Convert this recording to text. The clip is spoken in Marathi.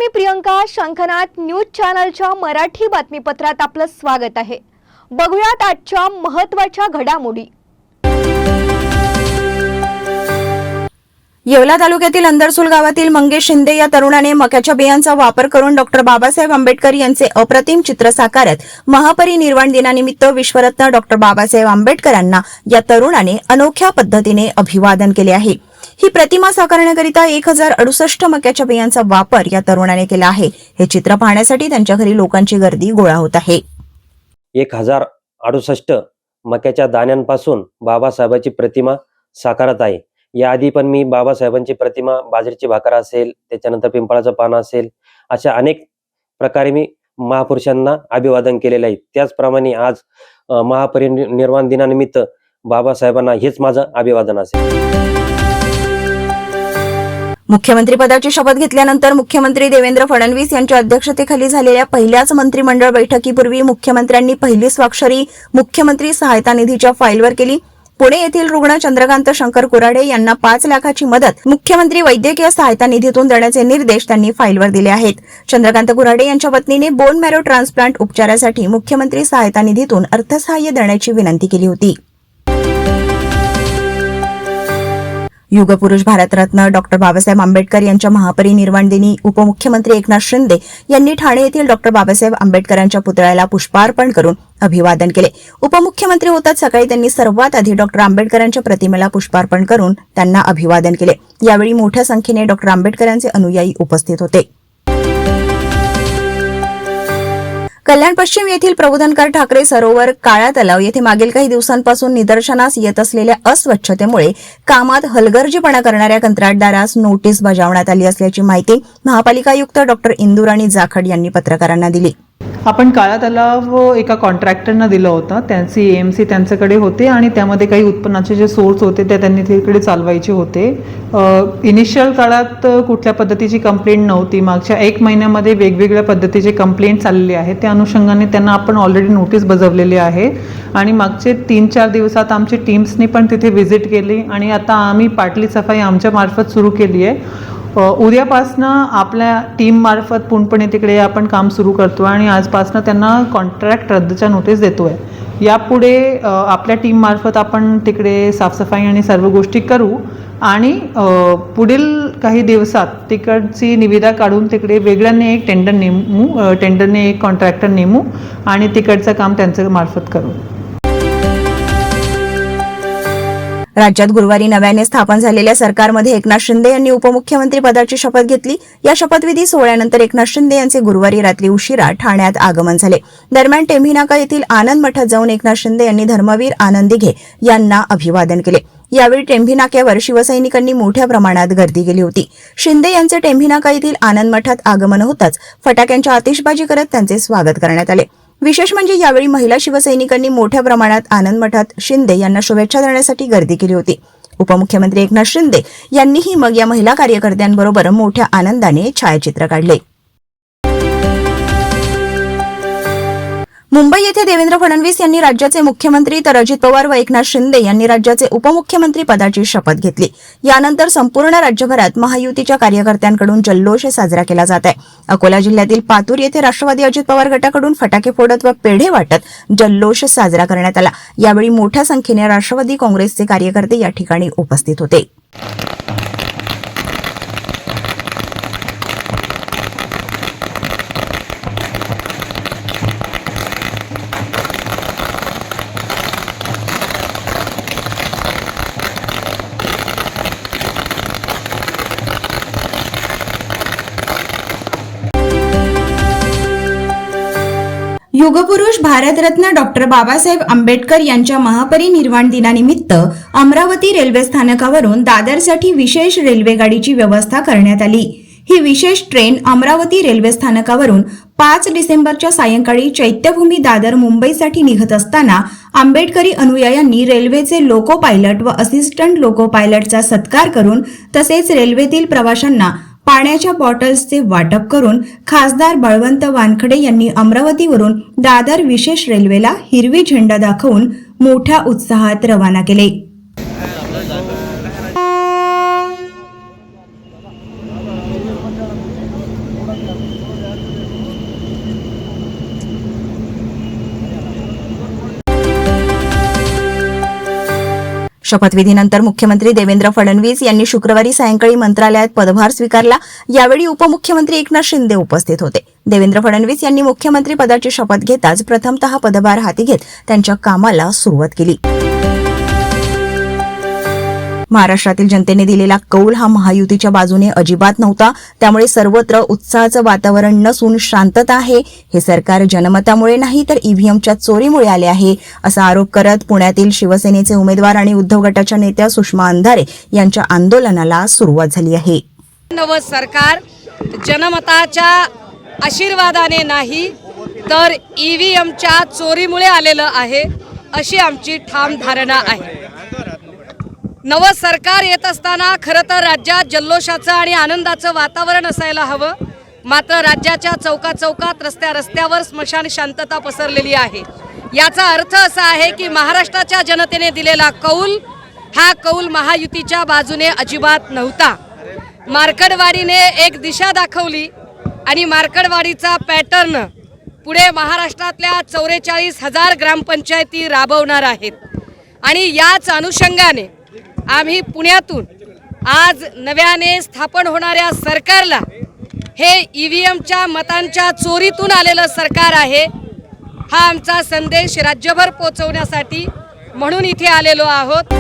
मी प्रियंका. शंखनाद न्यूज चॅनलच्या मराठी बातमीपत्रात आपलं स्वागत आहे. बघूयात आजच्या महत्त्वाच्या घडामोडी. येवला तालुक्यातील अंदरसूल गावातील मंगेश शिंदे या तरुणाने मक्याच्या बियांचा वापर करून डॉक्टर बाबासाहेब आंबेडकर यांचे अप्रतिम चित्र साकारत महापरिनिर्वाण दिनानिमित्त विश्वरत्न डॉक्टर बाबासाहेब आंबेडकरांना या तरुणाने अनोख्या पद्धतीने अभिवादन केले आहे. ही प्रतिमा साकारण्याकरिता 1068 मक्याच्या बियांचा वापर या तरुणाने केला आहे. हे चित्र पाहण्यासाठी त्यांच्या घरी लोकांची गर्दी गोळा होत आहे. 1068 मक्याच्या दाण्यांपासून बाबासाहेबांची प्रतिमा साकारत आहे. याआधी पण मी बाबासाहेबांची प्रतिमा, बाजरीची भाकर असेल, त्याच्यानंतर पिंपळाचं पान असेल, अशा अनेक प्रकारे मी महापुरुषांना अभिवादन केलेलं आहे. त्याचप्रमाणे आज महापरिनिर्वाण दिनानिमित्त बाबासाहेबांना हेच माझं अभिवादन असेल. मुख्यमंत्री पदाची शपथ घेतल्यानंतर मुख्यमंत्री देवेंद्र फडणवीस यांच्या अध्यक्षतेखाली झालेल्या पहिल्याच मंत्रिमंडळ बैठकीपूर्वी मुख्यमंत्र्यांनी पहिली स्वाक्षरी मुख्यमंत्री सहायता निधीच्या फाईलवर केली. पुणे येथील रुग्ण चंद्रकांत शंकर कुराडे यांना 5 लाखाची मदत मुख्यमंत्री वैद्यकीय सहायता निधीतून देण्याचे निर्देश त्यांनी फाईलवर दिले आहेत. चंद्रकांत कुराडे यांच्या पत्नीने बोन मॅरो ट्रान्सप्लांट उपचारासाठी मुख्यमंत्री सहायता निधीतून अर्थसहाय्य देण्याची विनंती केली होती. युगपुरुष भारतरत्न डॉक्टर बाबासाहेब आंबेडकर यांच्या महापरिनिर्वाण दिनी उपमुख्यमंत्री एकनाथ शिंदे यांनी ठाणे येथील डॉक्टर बाबासाहेब आंबेडकरांच्या पुतळ्याला पुष्पार्पण करून अभिवादन केले. उपमुख्यमंत्री होताच सकाळी त्यांनी सर्वात आधी डॉक्टर आंबेडकरांच्या प्रतिमेला पुष्पार्पण करून त्यांना अभिवादन केले. यावेळी मोठ्या संख्येने डॉक्टर आंबेडकरांचे अनुयायी उपस्थित होते. कल्याण पश्चिम येथील प्रबोधनकार ठाकरे सरोवर काळा तलाव येथे मागील काही दिवसांपासून निदर्शनास येत असलेल्या अस्वच्छतेमुळे कामात हलगर्जीपणा करणाऱ्या कंत्राटदारास नोटीस बजावण्यात आली असल्याची माहिती महापालिका आयुक्त डॉक्टर इंदुराणी जाखड यांनी पत्रकारांना दिली. आपण काळा तलाव एका कॉन्ट्रॅक्टरना दिला होता. त्यांची एएमसी त्यांच्याकडे होते आणि त्यामध्ये काही उत्पन्नाचे जे सोर्स होते ते त्यांनी तिकडे चालवायचे होते. इनिशियल काळात कुठल्या पद्धतीची कंप्लेंट नव्हती. मागच्या 1 महिन्यामध्ये वेगवेगळ्या पद्धतीचे कंप्लेंट चाललेले आहेत. त्या अनुषंगाने त्यांना आपण ऑलरेडी नोटीस बजावलेली आहे आणि मागचे 3-4 दिवसात आमची टीम्सनी पण तिथे व्हिजिट केली आणि आता आम्ही पाटली सफाई आमच्या मार्फत सुरू केली आहे. उद्यापासनं आपल्या टीम मार्फत पूर्णपणे तिकडे आपण काम सुरू करतो आणि आजपासनं त्यांना कॉन्ट्रॅक्ट रद्दच्या नोटीस देतो आहे. यापुढे आपल्या टीम मार्फत आपण तिकडे साफसफाई आणि सर्व गोष्टी करू आणि पुढील काही दिवसात तिकडची निविदा काढून तिकडे वेगळ्याने एक टेंडरने एक कॉन्ट्रॅक्टर नेमू आणि तिकडचं काम त्यांच्या मार्फत करू. राज्यात गुरुवारी नव्याने स्थापन झालेल्या सरकारमध्ये एकनाथ शिंदे यांनी उपमुख्यमंत्री पदाची शपथ घेतली. या शपथविधी सोहळ्यानंतर एकनाथ शिंदे यांचे गुरुवारी रात्री उशिरा ठाण्यात आगमन झाले. दरम्यान टेंभी नाका येथील आनंद मठात जाऊन एकनाथ शिंदे यांनी धर्मवीर आनंद दिघे यांना अभिवादन केले. यावेळी टेंभी नाक्यावर शिवसैनिकांनी मोठ्या प्रमाणात गर्दी केली होती. शिंदे यांचे टेंभी नाका येथील आनंद मठात आगमन होताच फटाक्यांच्या आतिषबाजी करत त्यांचे स्वागत करण्यात आले. विशेष म्हणजे यावेळी महिला शिवसैनिकांनी मोठ्या प्रमाणात आनंद मठात शिंदे यांना शुभेच्छा देण्यासाठी गर्दी केली होती. उपमुख्यमंत्री एकनाथ शिंदे यांनीही मग या महिला कार्यकर्त्यांबरोबर मोठ्या आनंदाने छायाचित्र काढले. मुंबई येथे देवेंद्र फडणवीस यांनी राज्याचे मुख्यमंत्री तर अजित पवार व एकनाथ शिंदे यांनी राज्याचे उपमुख्यमंत्री पदाची शपथ घेतली. यानंतर संपूर्ण राज्यभरात महायुतीच्या कार्यकर्त्यांकडून जल्लोष साजरा केला जात आहे. अकोला जिल्ह्यातील पातूर येथे राष्ट्रवादी अजित पवार गटाकडून फटाके फोडत व पेढे वाटत जल्लोष साजरा करण्यात आला. यावेळी मोठ्या संख्येने राष्ट्रवादी काँग्रेसचे कार्यकर्ते या ठिकाणी उपस्थित होते. युगपुरुष भारतरत्न डॉक्टर बाबासाहेब आंबेडकर यांच्या महापरिनिर्वाण दिनानिमित्त अमरावती रेल्वे स्थानकावरून दादरसाठी विशेष रेल्वेगाडीची व्यवस्था करण्यात आली. ही विशेष ट्रेन अमरावती रेल्वे स्थानकावरून 5 डिसेंबरच्या सायंकाळी चैत्यभूमी दादर मुंबईसाठी निघत असताना आंबेडकरी अनुयायांनी रेल्वेचे लोको पायलट व असिस्टंट लोको पायलटचा सत्कार करून तसेच रेल्वेतील प्रवाशांना पाण्याच्या बॉटल्सचे वाटप करून खासदार बळवंत वानखडे यांनी अमरावतीवरून दादर विशेष रेल्वेला हिरवी झेंडा दाखवून मोठ्या उत्साहात रवाना केले. शपथविधीनंतर मुख्यमंत्री देवेंद्र फडणवीस यांनी शुक्रवारी सायंकाळी मंत्रालयात पदभार स्वीकारला. यावेळी उपमुख्यमंत्री एकनाथ शिंदे उपस्थित होते. देवेंद्र फडणवीस यांनी मुख्यमंत्री पदाची शपथ घेताच प्रथमतः पदभार हाती घेत त्यांच्या कामाला सुरुवात केली. महाराष्ट्रातील जनतेने दिलेला कौल हा महायुतीच्या बाजूने अजिबात नव्हता. त्यामुळे सर्वत्र उत्साहाचं वातावरण नसून शांतता आहे. हे सरकार जनमतामुळे नाही तर ईव्हीएमच्या चोरीमुळे आले आहे, असा आरोप करत पुण्यातील शिवसेनेचे उमेदवार आणि उद्धव गटाच्या नेत्या सुषमा अंधारे यांच्या आंदोलनाला सुरुवात झाली आहे. नवं सरकार जनमताच्या आशीर्वादाने नाही तर ईव्हीएमच्या चोरीमुळे आलेलं आहे, अशी आमची ठाम धारणा आहे. नवं सरकार येत असताना खरं तर राज्यात जल्लोषाचं आणि आनंदाचं वातावरण असायला हवं. मात्र राज्याच्या चौकाचौकात रस्त्यावर स्मशान शांतता पसरलेली आहे. याचा अर्थ असा आहे की महाराष्ट्राच्या जनतेने दिलेला कौल हा कौल महायुतीच्या बाजूने अजिबात नव्हता. मार्कडवाडीने एक दिशा दाखवली आणि मार्कडवाडीचा पॅटर्न पुढे महाराष्ट्रातल्या 44,000 ग्रामपंचायती राबवणार आहेत. आणि याच अनुषंगाने आम्ही पुण्यातून आज नव्याने स्थापन होणाऱ्या सरकारला हे ईव्हीएमच्या मतांच्या चोरीतून आलेलं सरकार आहे हा आमचा संदेश राज्यभर पोहोचवण्यासाठी म्हणून इथे आलेलो आहोत.